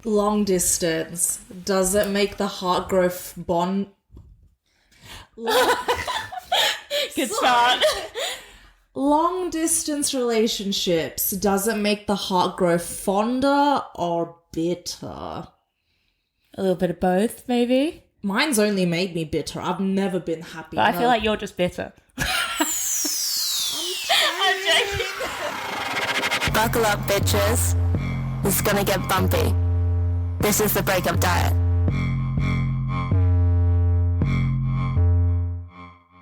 Long distance. Does it make the heart growth bond? Good start. Long distance relationships. Does it make the heart grow fonder or bitter? A little bit of both, maybe. Mine's only made me bitter. I've never been happy. But I feel like you're just bitter. I'm joking. Buckle up, bitches. It's gonna get bumpy. This is the breakup diet.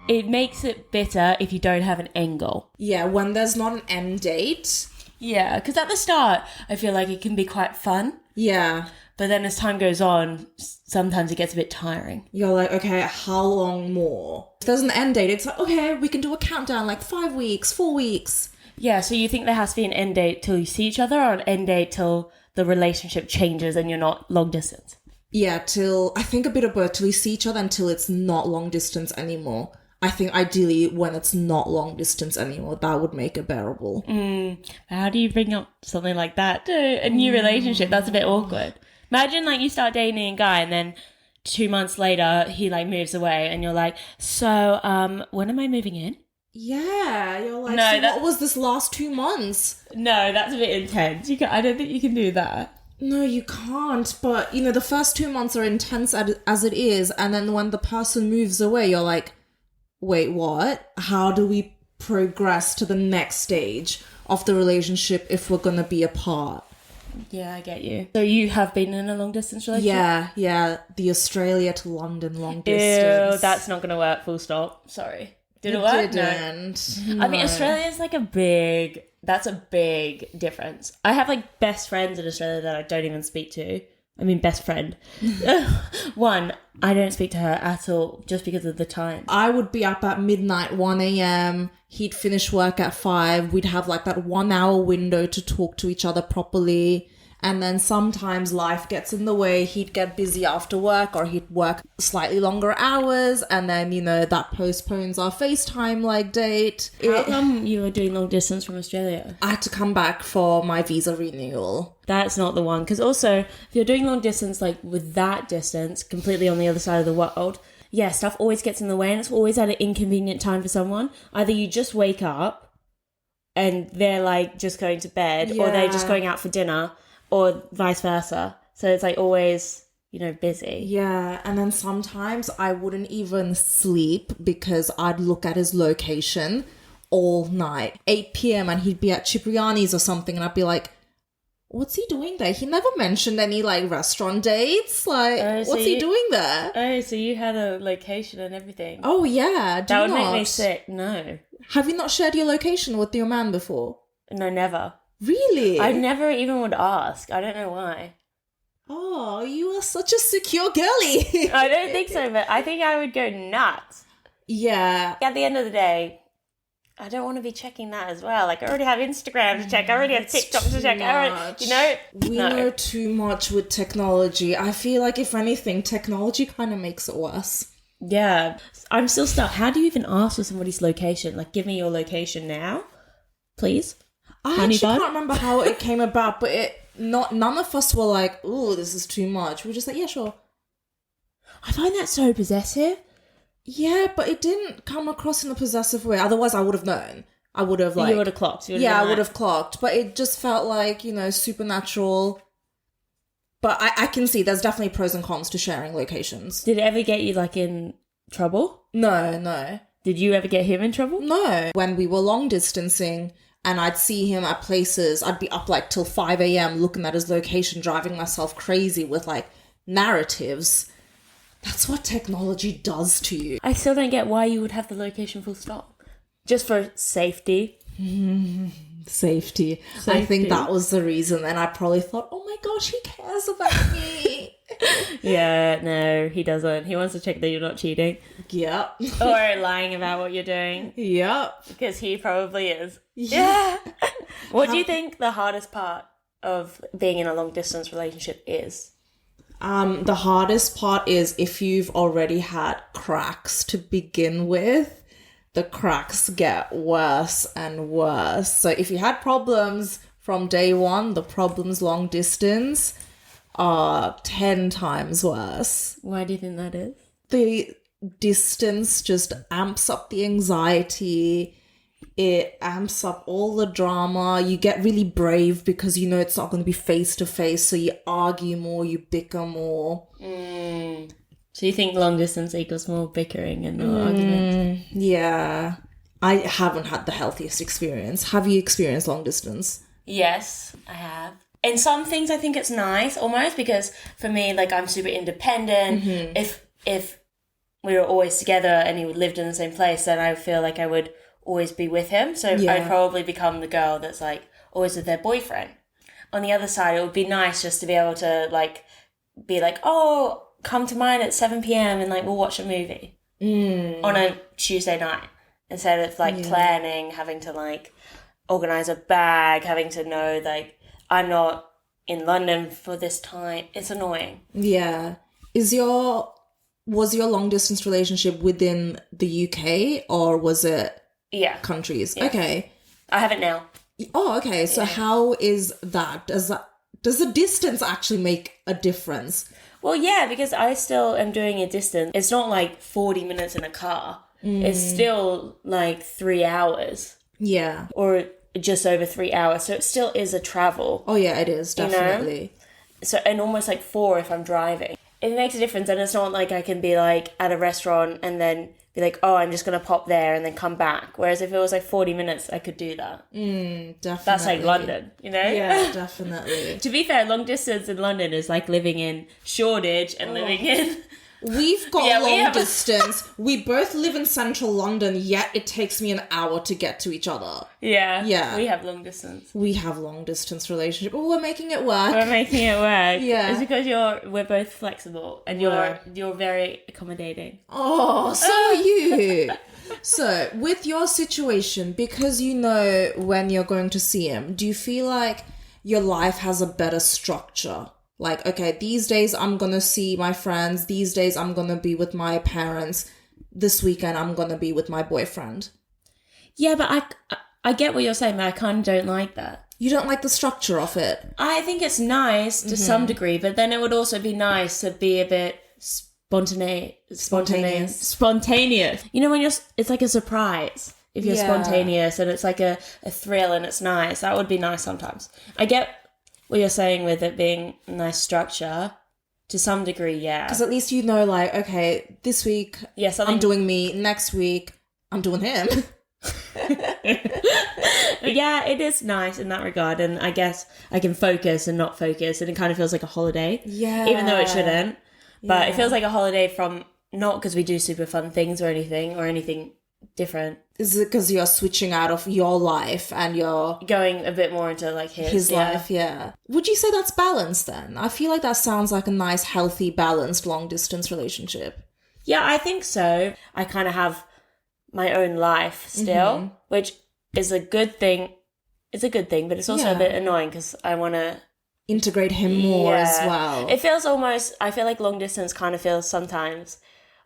It makes it bitter if you don't have an end goal. Yeah, when there's not an end date. Yeah, because at the start, I feel like it can be quite fun. Yeah. But then as time goes on, sometimes it gets a bit tiring. You're like, okay, how long more? If there's an end date, it's like, okay, we can do a countdown, like 5 weeks, 4 weeks. Yeah, so you think there has to be an end date till you see each other, or an end date till the relationship changes and you're not long distance? Yeah, till, I think a bit of both, till you see each other until it's not long distance anymore. I think ideally when it's not long distance anymore, that would make it bearable. How do you bring up something like that to a new relationship? That's a bit awkward. Imagine like you start dating a guy and then 2 months later he like moves away and you're like, so when am I moving in? Yeah, you're like, No, so what was this last 2 months? No, that's a bit intense. I don't think you can do that. No, you can't. But, the first 2 months are intense as it is. And then when the person moves away, you're like, wait, what? How do we progress to the next stage of the relationship if we're going to be apart? Yeah, I get you. So you have been in a long distance relationship? Yeah. The Australia to London long distance. Ew, that's not going to work, full stop. Sorry. Did it work? Didn't. No. I mean, Australia is like that's a big difference. I have like best friends in Australia that I don't even speak to. I mean, best friend. One, I don't speak to her at all just because of the time. I would be up at midnight, 1 a.m. He'd finish work at 5. We'd have like that 1 hour window to talk to each other properly. And then sometimes life gets in the way. He'd get busy after work or he'd work slightly longer hours. And then, that postpones our FaceTime date. How come you were doing long distance from Australia? I had to come back for my visa renewal. That's not the one. Because also, if you're doing long distance, like with that distance, completely on the other side of the world, yeah, stuff always gets in the way and it's always at an inconvenient time for someone. Either you just wake up and they're like just going to bed or they're just going out for dinner. Or vice versa. So it's like always, busy. Yeah, and then sometimes I wouldn't even sleep because I'd look at his location all night. 8 p.m. and he'd be at Cipriani's or something and I'd be like, what's he doing there? He never mentioned any restaurant dates. What's he doing there? Oh, so you had a location and everything. Oh, yeah. That would make me sick. No. Have you not shared your location with your man before? No, never. Really? I never even would ask. I don't know why. Oh, you are such a secure girly. I don't think so, but I think I would go nuts. Yeah. At the end of the day, I don't want to be checking that as well. I already have Instagram to check. I already have TikTok to check. We know too much with technology. I feel like if anything, technology kind of makes it worse. Yeah. I'm still stuck. How do you even ask for somebody's location? Give me your location now, please. I actually can't remember how it came about, but none of us were like, ooh, this is too much. We were just like, yeah, sure. I find that so possessive. Yeah, but it didn't come across in a possessive way. Otherwise, I would have known. I would have You would have clocked. I would have clocked. But it just felt like, supernatural. But I can see there's definitely pros and cons to sharing locations. Did it ever get you, in trouble? No. Did you ever get him in trouble? No. When we were long distancing... and I'd see him at places, I'd be up till 5 a.m. looking at his location, driving myself crazy with narratives. That's what technology does to you. I still don't get why you would have the location full stop. Just for safety. Safety. I think that was the reason. And I probably thought, oh my gosh, he cares about me. Yeah, no, he doesn't. He wants to check that you're not cheating. Yep. Or lying about what you're doing. Yep. Because he probably is. Yeah. What do you think the hardest part of being in a long distance relationship is? The hardest part is if you've already had cracks to begin with, the cracks get worse and worse. So if you had problems from day one, the problems long distance, are 10 times worse. Why do you think that is? The distance just amps up the anxiety. It amps up all the drama. You get really brave because you know it's not going to be face to face, so you argue more, you bicker more. So you think long distance equals more bickering and more arguments? Yeah. I haven't had the healthiest experience. Have you experienced long distance? Yes, I have. In some things, I think it's nice almost because for me, like I'm super independent. If we were always together and he lived in the same place, then I feel like I would always be with him. So I'd probably become the girl that's like always with their boyfriend. On the other side, it would be nice just to be able to like be like, oh, come to mine at 7 p.m. and like we'll watch a movie on a Tuesday night instead of like planning, having to like organize a bag, having to know like I'm not in London for this time. It's annoying. Yeah. Was your long distance relationship within the UK or was it countries? Yeah. Okay. I have it now. Oh, okay. So how is that? Does the distance actually make a difference? Well, yeah, because I still am doing a distance. It's not like 40 minutes in a car. It's still like 3 hours. Yeah. Or just over 3 hours. So it still is a travel. Oh, yeah, it is. Definitely. You know? So, and almost like 4 if I'm driving. It makes a difference. And it's not like I can be like at a restaurant and then be like, oh, I'm just going to pop there and then come back. Whereas if it was like 40 minutes, I could do that. Definitely. That's like London, you know? Yeah, definitely. To be fair, long distance in London is like living in Shoreditch and living in... We've got long distance. We both live in central London, yet it takes me an hour to get to each other. Yeah. Yeah. We have long distance. We have long distance relationship. Oh, we're making it work. We're making it work. Yeah. It's because we're both flexible and you're very accommodating. Oh, so are you. So, with your situation, because you know when you're going to see him, do you feel like your life has a better structure? Like, okay, these days I'm going to see my friends. These days I'm going to be with my parents. This weekend I'm going to be with my boyfriend. Yeah, but I get what you're saying, but I kind of don't like that. You don't like the structure of it? I think it's nice to some degree, but then it would also be nice to be a bit spontaneous. You know, when it's like a surprise. If you're spontaneous and it's like a thrill and it's nice, that would be nice sometimes. I get what you're saying with it being nice structure to some degree, yeah. Because at least you know, like, okay, this week I'm doing me, next week I'm doing him. Yeah, it is nice in that regard, and I guess I can focus and not focus, and it kind of feels like a holiday. Yeah. Even though it shouldn't. But it feels like a holiday from, not because we do super fun things or anything different. Is it because you're switching out of your life and you're going a bit more into like his life? Yeah. Would you say that's balanced then? I feel like that sounds like a nice, healthy, balanced long distance relationship. Yeah, I think so. I kind of have my own life still, which is a good thing. It's a good thing, but it's also a bit annoying because I want to integrate him more as well. It feels almost, I feel like long distance kind of feels sometimes,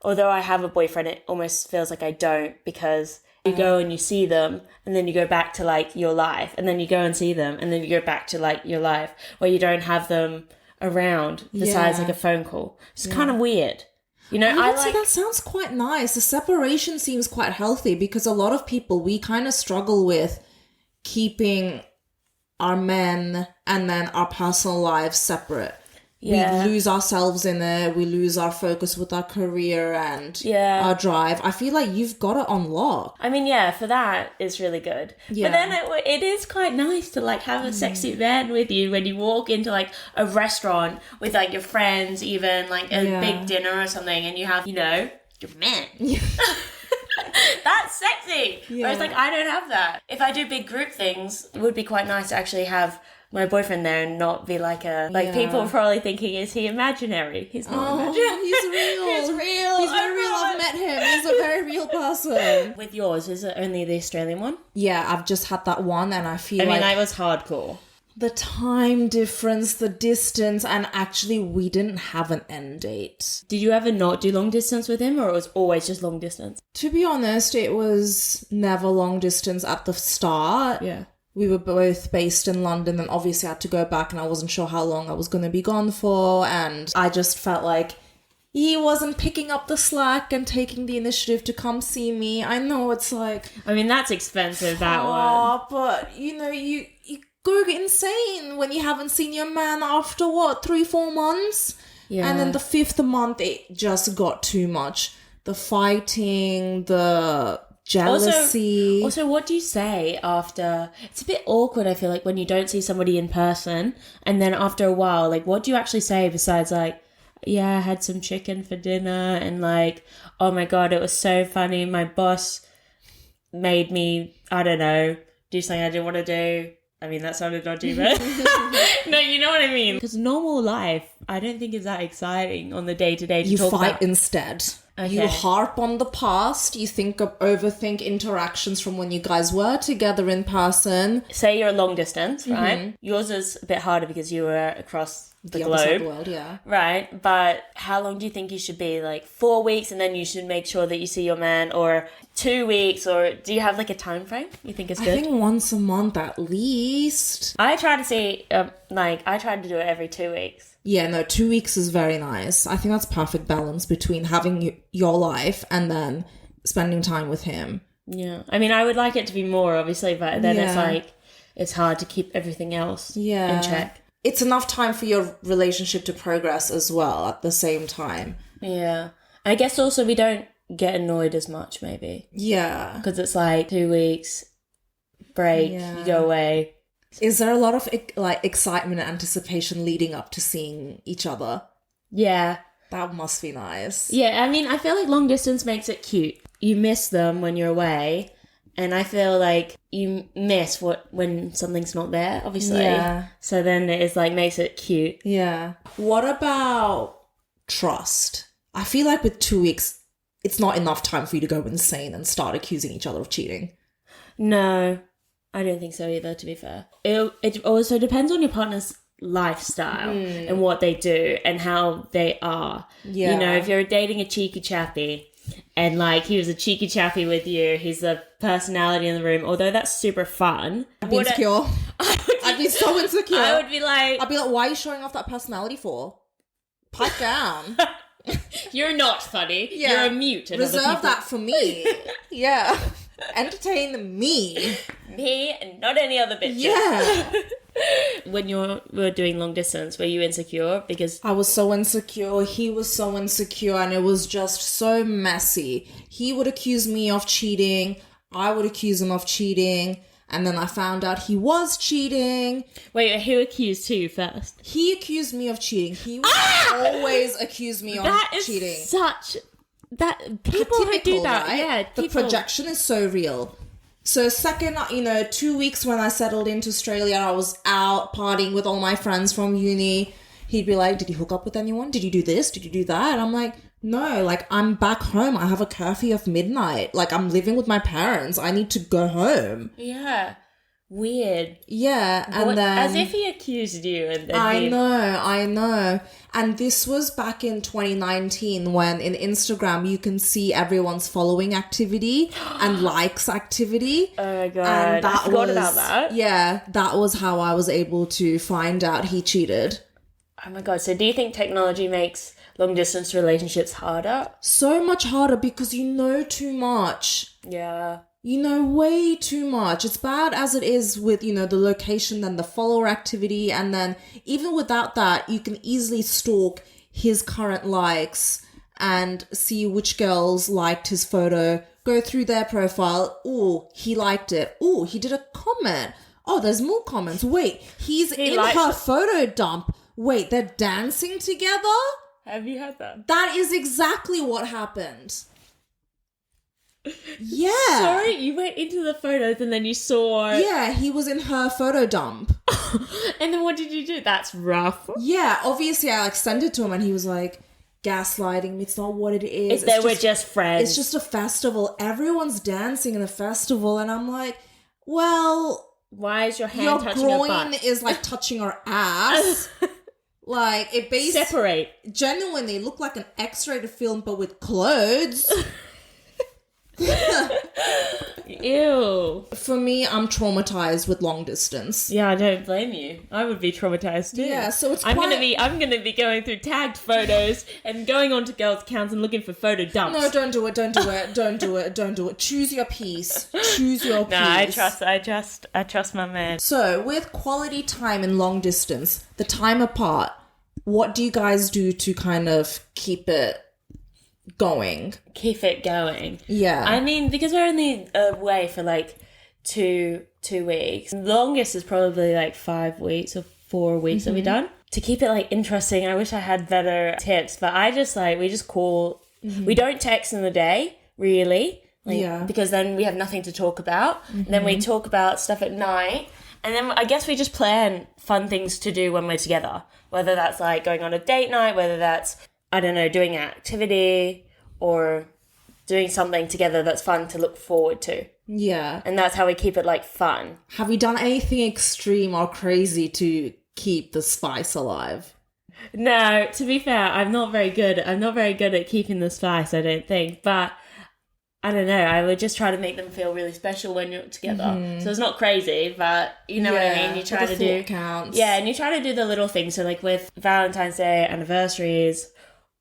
although I have a boyfriend, it almost feels like I don't, because you go and you see them and then you go back to like your life, and then you go and see them and then you go back to like your life, where you don't have them around besides like a phone call. It's kind of weird. You know, I would say that sounds quite nice. The separation seems quite healthy, because a lot of people, we kind of struggle with keeping our men and then our personal lives separate. Yeah. We lose ourselves in it. We lose our focus with our career and our drive. I feel like you've got it on lock. I mean, yeah, for that, it's really good. Yeah. But then it is quite nice to like have a sexy man with you when you walk into like a restaurant with like your friends, even like a big dinner or something, and you have, you know, your man. Yeah. That's sexy. Yeah. Whereas like I don't have that. If I do big group things, it would be quite nice to actually have my boyfriend there and not be like people are probably thinking, is he imaginary? He's not imaginary. He's real. He's real. He's very real. I've met him. He's a very real person. With yours, is it only the Australian one? Yeah, I've just had that one, and I feel like I was hardcore. The time difference, the distance, and actually we didn't have an end date. Did you ever not do long distance with him, or it was always just long distance? To be honest, it was never long distance at the start. Yeah. we were both based in London, and obviously I had to go back, and I wasn't sure how long I was going to be gone for, and I just felt like he wasn't picking up the slack and taking the initiative to come see me. I know it's like... I mean, that's expensive, that one. Oh, but, you know, you go insane when you haven't seen your man after, 3-4 months? Yeah. And then the 5th month, it just got too much. The fighting, the jealousy. Also, what do you say after... It's a bit awkward, I feel like, when you don't see somebody in person, and then after a while, like, what do you actually say besides, like, yeah, I had some chicken for dinner, and like, oh my God, it was so funny. My boss made me, I don't know, do something I didn't want to do. I mean, that sounded dodgy, but no, you know what I mean. Because normal life, I don't think is that exciting on the day-to-day to you talk fight about. instead. Okay. You harp on the past. You overthink interactions from when you guys were together in person. Say you're a long distance, right? Yours is a bit harder because you were across the other side of globe. the world, yeah. Right, but how long do you think you should be? Like 4 weeks, and then you should make sure that you see your man, or 2 weeks, or do you have like a time frame you think is good? I think once a month at least. I try to see, I try to do it every 2 weeks. Yeah, no, 2 weeks is very nice. I think that's perfect balance between having your life and then spending time with him. Yeah, I mean, I would like it to be more, obviously, but then it's Yeah. like, it's hard to keep everything else Yeah. in check. It's enough time for your relationship to progress as well at the same time. Yeah. I guess also we don't get annoyed as much, maybe. Yeah. Because it's like 2 weeks, break, Yeah. you go away. Is there a lot of like excitement and anticipation leading up to seeing each other? Yeah. That must be nice. Yeah, I mean, I feel like long distance makes it cute. You miss them when you're away, and I feel like you miss when something's not there, obviously. Yeah. So then it is like makes it cute. Yeah. What about trust? I feel like with 2 weeks, it's not enough time for you to go insane and start accusing each other of cheating. No, I don't think so either, to be fair. It also depends on your partner's lifestyle and what they do and how they are. Yeah. You know, if you're dating a cheeky chappy and like he was a cheeky chappy with you, he's a personality in the room, although that's super fun. I'd be insecure. I'd be so insecure. I would be like, why are you showing off that personality for? Pipe down. you're not funny. Yeah. You're a mute. And other Reserve people- that for me. Yeah. Entertain me. Me and not any other bitches. Yeah. When you were doing long distance, were you insecure? Because I was so insecure. He was so insecure, and it was just so messy. He would accuse me of cheating. I would accuse him of cheating. And then I found out he was cheating. wait, who accused who first? He accused me of cheating. He would always accuse me of That is cheating. such that people who do Typical, that, right? yeah. The people- projection is so real. So second, 2 weeks when I settled into Australia, I was out partying with all my friends from uni. He'd be like, did you hook up with anyone? Did you do this? Did you do that? And I'm like, no, like I'm back home. I have a curfew of midnight. Like I'm living with my parents. I need to go home. Yeah, weird. Yeah, and What- then... as if he accused you, and then I know. And this was back in 2019 when in Instagram you can see everyone's following activity and likes activity. Oh my god, And I forgot about that. Yeah, that was how I was able to find out he cheated. Oh my god, so do you think technology makes long distance relationships harder? So much harder because you know too much. Yeah. You know way too much. It's bad as it is with, the location and the follower activity. And then even without that, you can easily stalk his current likes and see which girls liked his photo, go through their profile. Oh, he liked it. Oh, he did a comment. Oh, there's more comments. Wait, he's in likes her it. photo dump. Wait, they're dancing together? Have you had that? That is exactly what happened. Yeah. Sorry, you went into the photos and then you saw... Yeah, he was in her photo dump. And then what did you do? That's rough. Yeah, obviously I sent it to him and he was like, gaslighting me. It's not what it is. If they were just friends. It's just a festival. Everyone's dancing in a festival. And I'm like, well, Why is your hand your touching her groin butt? is like touching her ass. Like, it basically Separate. genuinely looked like an X-rated film, but with clothes. Ew. For me, I'm traumatized with long distance. Yeah, I don't blame you. I would be traumatized too. Yeah, so it's I'm gonna be going through tagged photos and going onto girls' accounts and looking for photo dumps. No, don't do it. Don't do it. Don't do it. Don't do it. Choose your piece. Choose your piece. No, I trust my man. So, with quality time and long distance, the time apart, what do you guys do to kind of keep it going? Keep it going. Yeah. I mean, because we're only away for like two weeks. The longest is probably like 5 weeks or 4 weeks that we've done. To keep it like interesting, I wish I had better tips, but we just call. We don't text in the day, really. Because then we have nothing to talk about. And then we talk about stuff at night. And then I guess we just plan fun things to do when we're together. Whether that's like going on a date night, whether that's, I don't know, doing an activity or doing something together that's fun to look forward to. Yeah. And that's how we keep it like fun. Have you done anything extreme or crazy to keep the spice alive? No, to be fair, I'm not very good at keeping the spice, I don't think. But I don't know, I would just try to make them feel really special when you're together. So it's not crazy, but you know what I mean? You try to do counts. Yeah, and you try to do the little things. So like with Valentine's Day, anniversaries,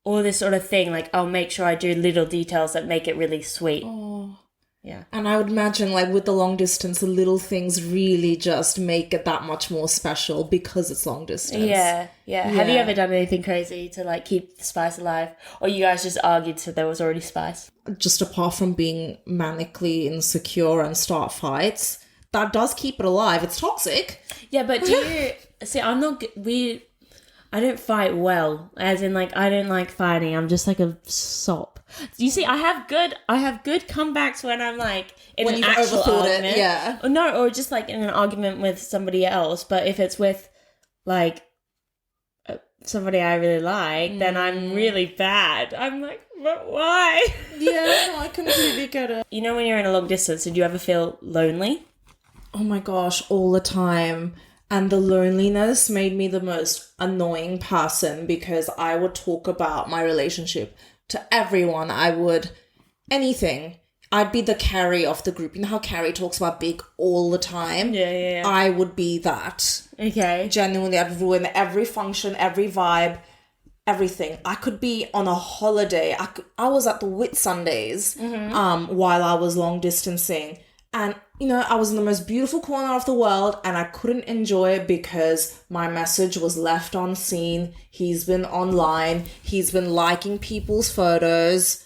all this sort of thing, like I'll make sure I do little details that make it really sweet. Oh. Yeah. And I would imagine like with the long distance, the little things really just make it that much more special because it's long distance. Yeah. Have you ever done anything crazy to like keep the spice alive? Or you guys just argued so there was already spice? Just apart from being manically insecure and start fights, that does keep it alive. It's toxic. Yeah, but do you... See, I don't fight well. As in, like, I don't like fighting. I'm just like a sop. You see, I have good comebacks when I'm like in an actual argument. Yeah. Or just like in an argument with somebody else. But if it's with like somebody I really like, then I'm really bad. I'm like, but why? Yeah, no, I completely get it. You know, when you're in a long distance, did you ever feel lonely? Oh my gosh, all the time. And the loneliness made me the most annoying person because I would talk about my relationship to everyone. Anything. I'd be the Carrie of the group. You know how Carrie talks about big all the time? Yeah. I would be that. Okay. Genuinely, I'd ruin every function, every vibe, everything. I could be on a holiday. I was at the Whit Sundays while I was long distancing. And, you know, I was in the most beautiful corner of the world and I couldn't enjoy it because my message was left unseen. He's been online. He's been liking people's photos.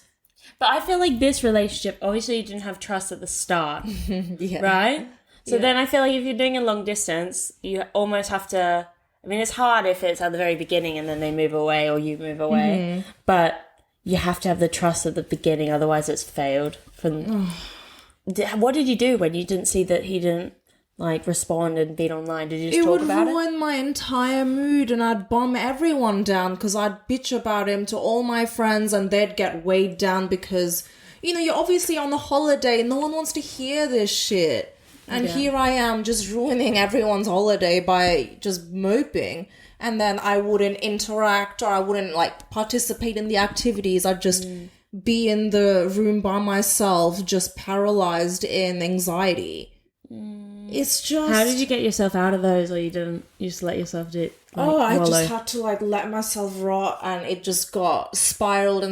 But I feel like this relationship, obviously you didn't have trust at the start, right? So then I feel like if you're doing a long distance, you almost have to... I mean, it's hard if it's at the very beginning and then they move away or you move away. But you have to have the trust at the beginning, otherwise it's failed. What did you do when you didn't see that he didn't like respond and be online? Did you just talk about it? It would ruin my entire mood and I'd bomb everyone down because I'd bitch about him to all my friends and they'd get weighed down because, you know, you're obviously on a holiday. No one wants to hear this shit. And here I am just ruining everyone's holiday by just moping. And then I wouldn't interact or I wouldn't like participate in the activities. I'd just... be in the room by myself, just paralyzed in anxiety. It's just... How did you get yourself out of those, or you didn't? You just let yourself do it? I just had to like let myself rot, and it just got spiraled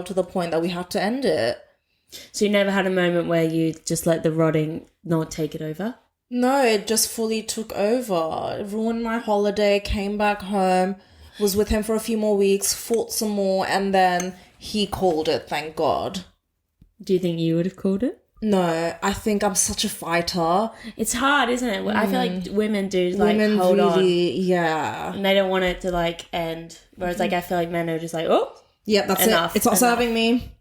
to the point that we had to end it. So you never had a moment where you just let the rotting not take it over? No, it just fully took over. It ruined my holiday, came back home, was with him for a few more weeks, fought some more, and then... he called it, thank God. Do you think you would have called it? No, I think I'm such a fighter. It's hard, isn't it? I feel like women do like hold on. Yeah. And they don't want it to like end. Whereas like I feel like men are just like, oh, yeah, that's enough, it. It's not serving me.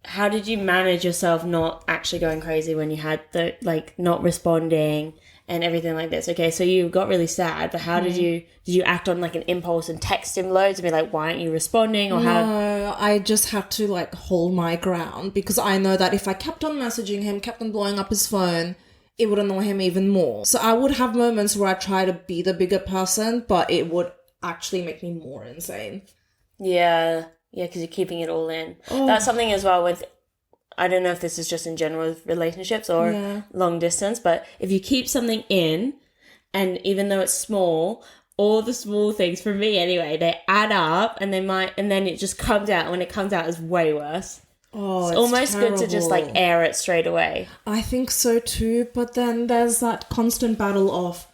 How did you manage yourself not actually going crazy when you had the like not responding and everything like this? Okay, so you got really sad, but how did you act on like an impulse and text him loads and be like, why aren't you responding? Or No, I just had to like hold my ground because I know that if I kept on messaging him, kept on blowing up his phone, it would annoy him even more. So I would have moments where I try to be the bigger person, but it would actually make me more insane. Yeah, because you're keeping it all in. That's something as well with I don't know if this is just in general with relationships or long distance, but if you keep something in, and even though it's small, all the small things, for me anyway, they add up, and then it just comes out. And when it comes out, it's way worse. Oh, it's almost terrible. good to just like air it straight away. I think so too, but then there's that constant battle of,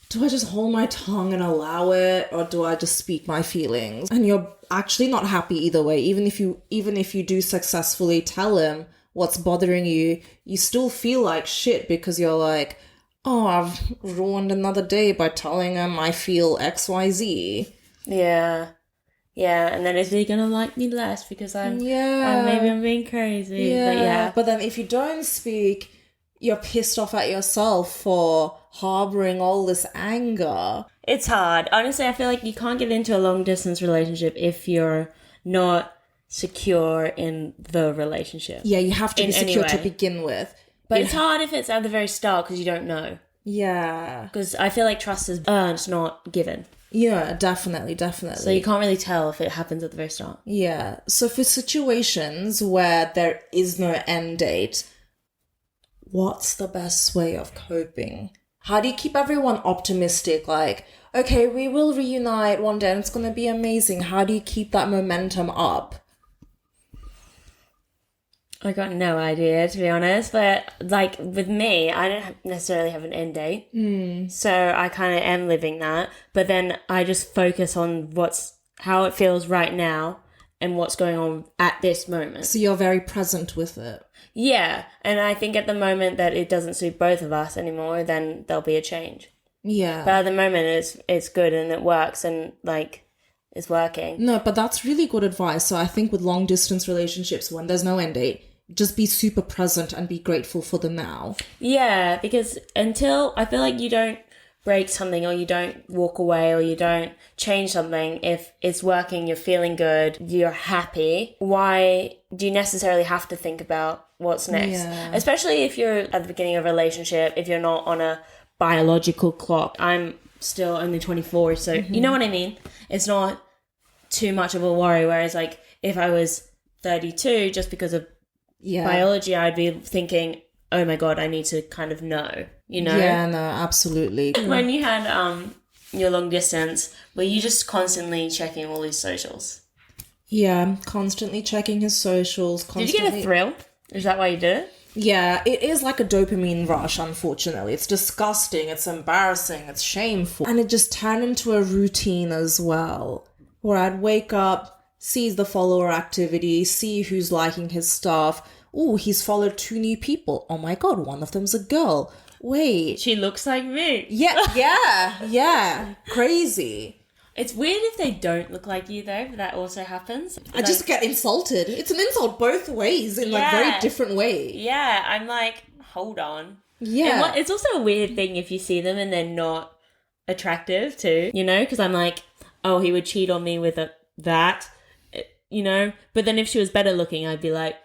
do I just hold my tongue and allow it, or do I just speak my feelings? And you're actually not happy either way. Even if you do successfully tell him what's bothering you, you still feel like shit because you're like, oh, I've ruined another day by telling him I feel XYZ. Yeah. Yeah, and then is he gonna like me less because maybe I'm being crazy? Yeah. But then if you don't speak, you're pissed off at yourself for harboring all this anger. It's hard. Honestly, I feel like you can't get into a long distance relationship if you're not secure in the relationship. Yeah, you have to be secure to begin with. But it's hard if it's at the very start because you don't know. Yeah. Because I feel like trust is earned, not given. Yeah, definitely. So you can't really tell if it happens at the very start. Yeah. So for situations where there is no end date, what's the best way of coping? How do you keep everyone optimistic? Like, okay, we will reunite one day and it's going to be amazing. How do you keep that momentum up? I got no idea, to be honest. But, like, with me, I don't necessarily have an end date. So I kind of am living that. But then I just focus on how it feels right now and what's going on at this moment. So you're very present with it. Yeah. And I think at the moment that it doesn't suit both of us anymore, then there'll be a change. Yeah. But at the moment, it's good and it works and, like, it's working. No, but that's really good advice. So I think with long distance relationships, when there's no end date, just be super present and be grateful for the now. Yeah, because until I feel like you don't break something or you don't walk away or you don't change something, if it's working, you're feeling good, you're happy, why do you necessarily have to think about what's next? Yeah. Especially if you're at the beginning of a relationship, if you're not on a biological clock. I'm still only 24, so you know what I mean? It's not too much of a worry, whereas like if I was 32, just because of biology, I'd be thinking, oh my god, I need to kind of know, you know? Yeah, no, absolutely. When you had your long distance, were you just constantly checking all his socials? Yeah, constantly checking his socials. Did you get a thrill? Is that why you did it? Yeah, it is like a dopamine rush, unfortunately. It's disgusting, it's embarrassing, it's shameful. And it just turned into a routine as well, where I'd wake up, see the follower activity, see who's liking his stuff. Oh, he's followed 2 new people. Oh my god, one of them's a girl. Wait. She looks like me. Yeah. Crazy. It's weird if they don't look like you, though, but that also happens. I just get insulted. It's an insult both ways, in like very different ways. Yeah, I'm like, hold on. Yeah. And it's also a weird thing if you see them and they're not attractive too, you know? Because I'm like, oh, he would cheat on me with that, you know? But then if she was better looking, I'd be like,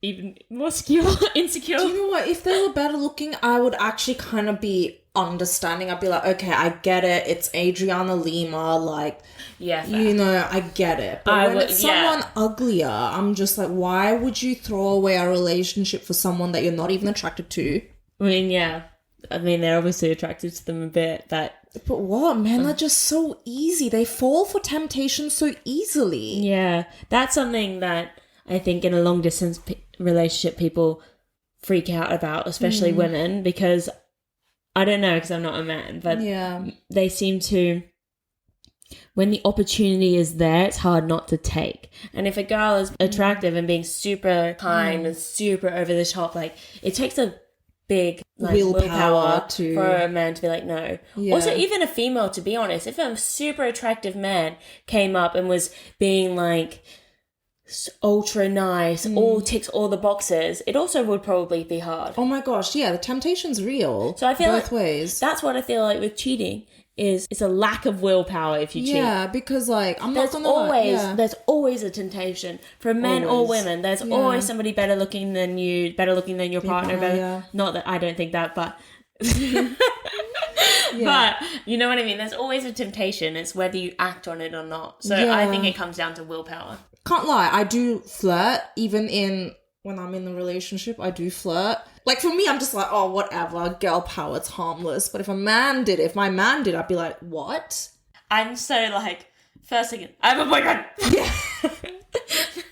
even more insecure. Do you know what? If they were better looking, I would actually kind of be understanding. I'd be like, okay, I get it. It's Adriana Lima. Like, yeah, fair. You know, I get it. But when it's someone uglier, I'm just like, why would you throw away a relationship for someone that you're not even attracted to? I mean, yeah. I mean, they're obviously attracted to them a bit, but what? Men are just so easy. They fall for temptation so easily. Yeah. That's something that I think in a long distance relationship people freak out about, especially women, because I don't know, because I'm not a man, but they seem to, when the opportunity is there, it's hard not to take. And if a girl is attractive and being super kind and super over the top, like, it takes a big willpower for a man to be like, no. Yeah. Also, even a female, to be honest, if a super attractive man came up and was being like ultra nice, all ticks all the boxes, it also would probably be hard. Oh my gosh, yeah, the temptation's real. So I feel both ways. That's what I feel like with cheating is it's a lack of willpower if you cheat. Yeah, because like there's always a temptation for men or women. There's always somebody better looking than you, better looking than your partner. Not that I don't think that, but but you know what I mean. There's always a temptation. It's whether you act on it or not. So I think it comes down to willpower. Can't lie, I do flirt even in when I'm in a relationship, I do flirt. Like, for me, I'm just like, oh, whatever, girl power, it's harmless. But if my man did, I'd be like, what? I'm so like, first thing, I have a boyfriend. Yeah.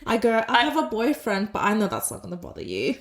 I have a boyfriend, but I know that's not going to bother you.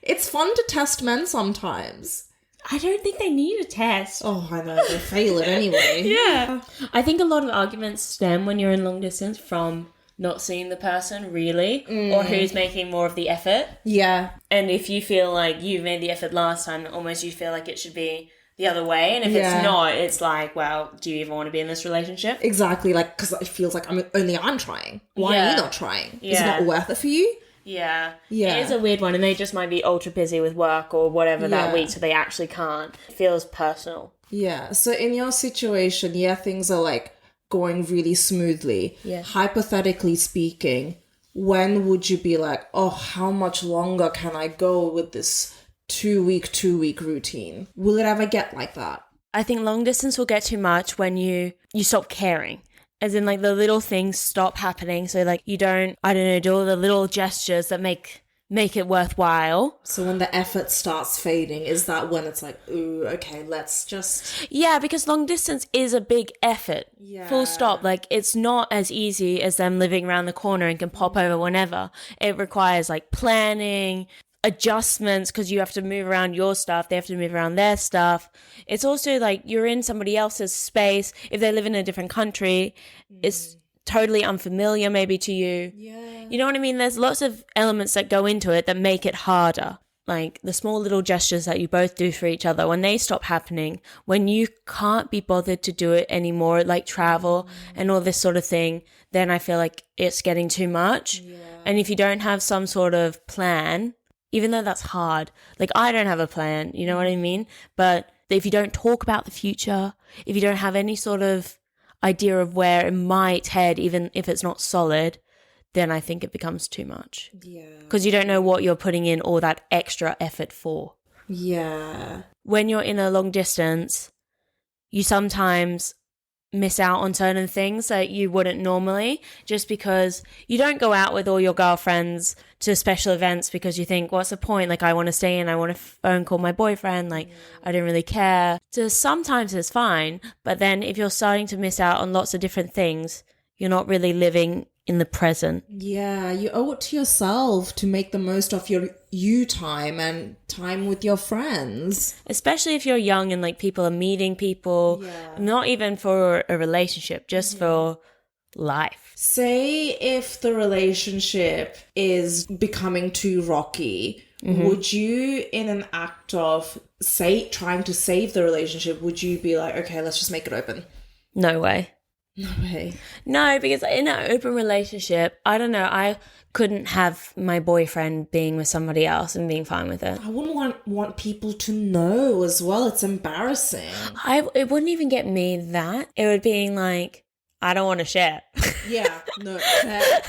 It's fun to test men sometimes. I don't think they need a test. Oh, I know, they fail it anyway. Yeah. I think a lot of arguments stem when you're in long distance from not seeing the person really, or who's making more of the effort. Yeah. And if you feel like you made the effort last time, almost you feel like it should be the other way. And if it's not, it's like, well, do you even want to be in this relationship? Exactly, like, because it feels like I'm trying. Why are you not trying? Is it not worth it for you? Yeah. Yeah. It is a weird one, and they just might be ultra busy with work or whatever that week, so they actually can't. It feels personal. Yeah. So in your situation, things are like going really smoothly. Yeah. Hypothetically speaking, when would you be like, oh, how much longer can I go with this 2-week routine? Will it ever get like that? I think long distance will get too much when you stop caring. As in, like, the little things stop happening. So, like, you don't, I don't know, do all the little gestures that make it worthwhile. So when the effort starts fading, is that when it's like, ooh, okay, let's just... Yeah, because long distance is a big effort. Yeah. Full stop. Like, it's not as easy as them living around the corner and can pop over whenever. It requires, like, planning, adjustments, because you have to move around your stuff, they have to move around their stuff. It's also like you're in somebody else's space. If they live in a different country, it's totally unfamiliar maybe to you. You know what I mean? There's lots of elements that go into it that make it harder. Like the small little gestures that you both do for each other, when they stop happening, when you can't be bothered to do it anymore, like travel and all this sort of thing, then I feel like it's getting too much. And if you don't have some sort of plan, even though that's hard, like I don't have a plan, you know what I mean? But if you don't talk about the future, if you don't have any sort of idea of where it might head, even if it's not solid, then I think it becomes too much. Yeah. Because you don't know what you're putting in all that extra effort for. Yeah. When you're in a long distance, you sometimes miss out on certain things that you wouldn't normally, just because you don't go out with all your girlfriends to special events because you think, what's the point? Like, I want to stay in, I want to phone call my boyfriend, like, I don't really care. So sometimes it's fine, but then if you're starting to miss out on lots of different things, you're not really living in the present. Yeah, you owe it to yourself to make the most of your you time and time with your friends. Especially if you're young and like people are meeting people, not even for a relationship, just for life. Say if the relationship is becoming too rocky, would you, in an act of trying to save the relationship, would you be like, okay, let's just make it open? No way. No way. No, because in an open relationship, I don't know, I couldn't have my boyfriend being with somebody else and being fine with it. I wouldn't want people to know as well. It's embarrassing. It wouldn't even get me that. It would be like, I don't want to share. Yeah, no, fair.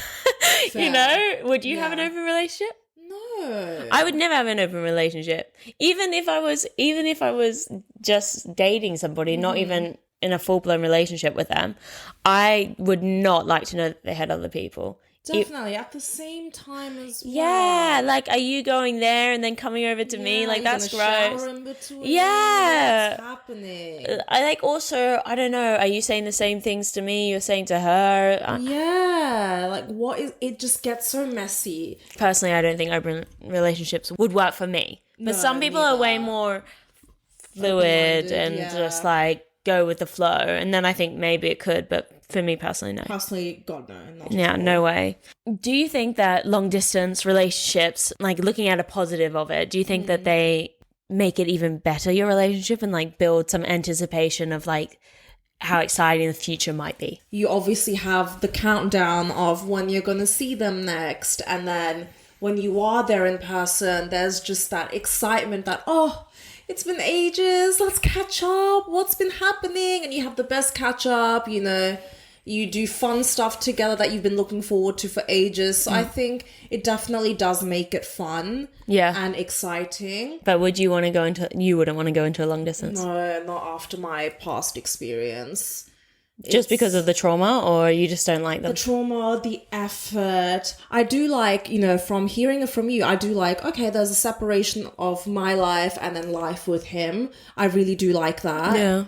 You know, would you have an open relationship? No. I would never have an open relationship. Even if I was just dating somebody, not even in a full-blown relationship with them, I would not like to know that they had other people. Definitely, at the same time as well. Yeah, like, are you going there and then coming over to me? Like, that's gross. Shower in between? Yeah. What's happening? I like also, I don't know, are you saying the same things to me you're saying to her? Yeah, like it just gets so messy. Personally, I don't think open relationships would work for me. But some people are way more fluid and just like go with the flow, and then I think maybe it could, but for me personally, no. Personally, God, no. Yeah, no way. Do you think that long distance relationships, like looking at a positive of it, do you think that they make it even better, your relationship, and like build some anticipation of like how exciting the future might be? You obviously have the countdown of when you're going to see them next, and then when you are there in person, there's just that excitement that, oh, it's been ages, let's catch up, what's been happening? And you have the best catch up, you know, you do fun stuff together that you've been looking forward to for ages. So I think it definitely does make it fun and exciting. But you wouldn't want to go into a long distance? No, not after my past experience. Just because of the trauma, or you just don't like them? The trauma, the effort. I do like, from hearing it from you, I do like, okay, there's a separation of my life and then life with him. I really do like that. Yeah.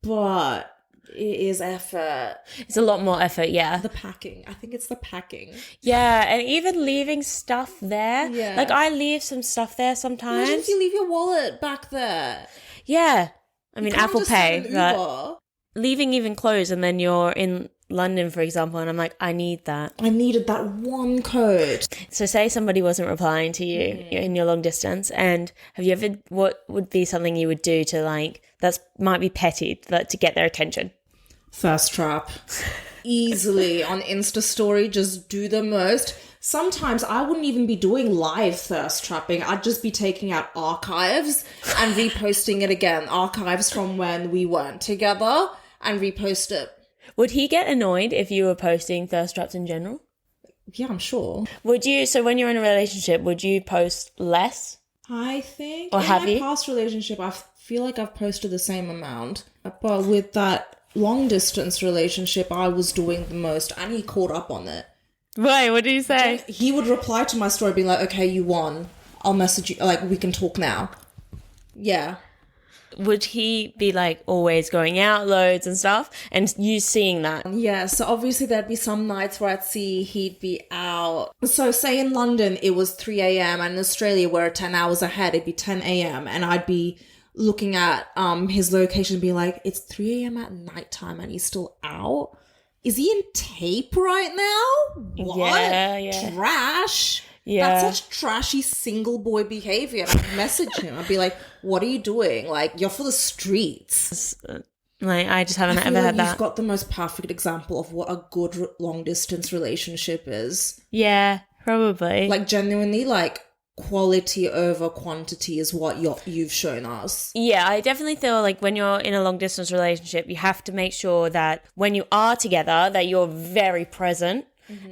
But it is effort. It's a lot more effort, yeah. The packing. I think it's the packing. Yeah, and even leaving stuff there. Yeah. Like, I leave some stuff there sometimes. Imagine if you leave your wallet back there. Yeah. I mean, You can't Apple just Pay. send an But Uber. leaving even clothes, and then you're in London, for example, and I'm like, I need that. I needed that one code. So say somebody wasn't replying to you in your long distance, and what would be something you would do to, like, that might be petty, but to get their attention? Thirst trap. Easily on Insta story, just do the most. Sometimes I wouldn't even be doing live thirst trapping. I'd just be taking out archives and reposting it again. Archives from when we weren't together and repost it. Would he get annoyed if you were posting thirst traps in general? Yeah, I'm sure. Would you, so when you're in a relationship, would you post less? I think Or have in my you? past relationship, I feel like I've posted the same amount. But with that long distance relationship, I was doing the most and he caught up on it. Right, what did you say? He would reply to my story being like, okay, you won. I'll message you, like, we can talk now. Yeah. Would he be, like, always going out loads and stuff, and you seeing that? Yeah, so obviously there'd be some nights where I'd see he'd be out. So say in London it was 3 a.m. and in Australia we're 10 hours ahead, it'd be 10 a.m. and I'd be looking at his location and be like, it's 3 a.m. at nighttime and he's still out? Is he in tape right now? What? Yeah. Trash. Yeah. That's such trashy single boy behavior. And I'd message him. I'd be like, what are you doing? Like, you're for the streets. Like, I just haven't I feel ever like had that. You've got the most perfect example of what a good long distance relationship is. Yeah, probably. Like, genuinely, like, quality over quantity is what you've shown us. Yeah, I definitely feel like when you're in a long distance relationship, you have to make sure that when you are together, that you're very present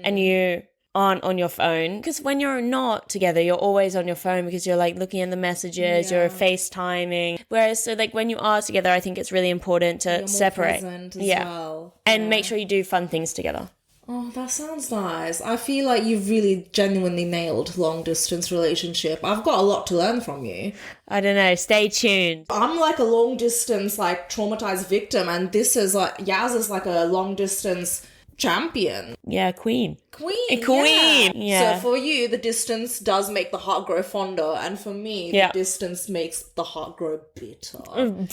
and you aren't on your phone. Because when you're not together, you're always on your phone because you're, like, looking at the messages, you're FaceTiming. Whereas, so, like, when you are together, I think it's really important to You're more separate. present as well. And make sure you do fun things together. Oh, that sounds nice. I feel like you've really genuinely nailed long distance relationship. I've got a lot to learn from you. I don't know. Stay tuned. I'm like a long distance, like, traumatized victim, and this is like, Yaz is like a long distance champion. Yeah, queen. Queen. Yeah. So for you, the distance does make the heart grow fonder, and for me, the distance makes the heart grow bitter.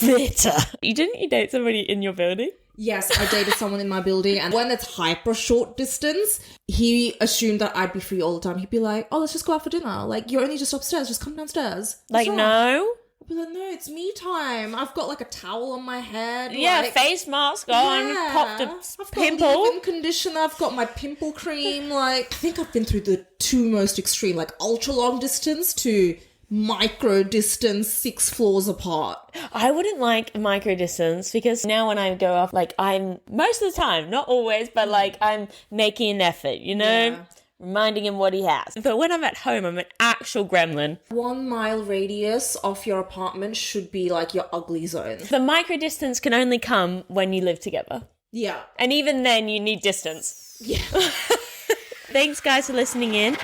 Bitter. Didn't you date somebody in your building? Yes, I dated someone in my building, and when it's hyper short distance, he assumed that I'd be free all the time. He'd be like, oh, let's just go out for dinner. Like, you're only just upstairs. Just come downstairs. Like, no? I'd be like, no, it's me time. I've got, like, a towel on my head. Yeah, like, face mask on, popped a I've pimple. got leave-in conditioner. I've got my pimple cream. Like, I think I've been through the two most extreme, like, ultra long distance to micro distance 6 floors apart. I wouldn't like micro distance because now when I go off, like, I'm most of the time, not always, but like I'm making an effort, you know, reminding him what he has. But when I'm at home, I'm an actual gremlin. 1 mile radius of your apartment should be like your ugly zone. The micro distance can only come when you live together. Yeah. And even then you need distance. Yeah. Thanks guys for listening in.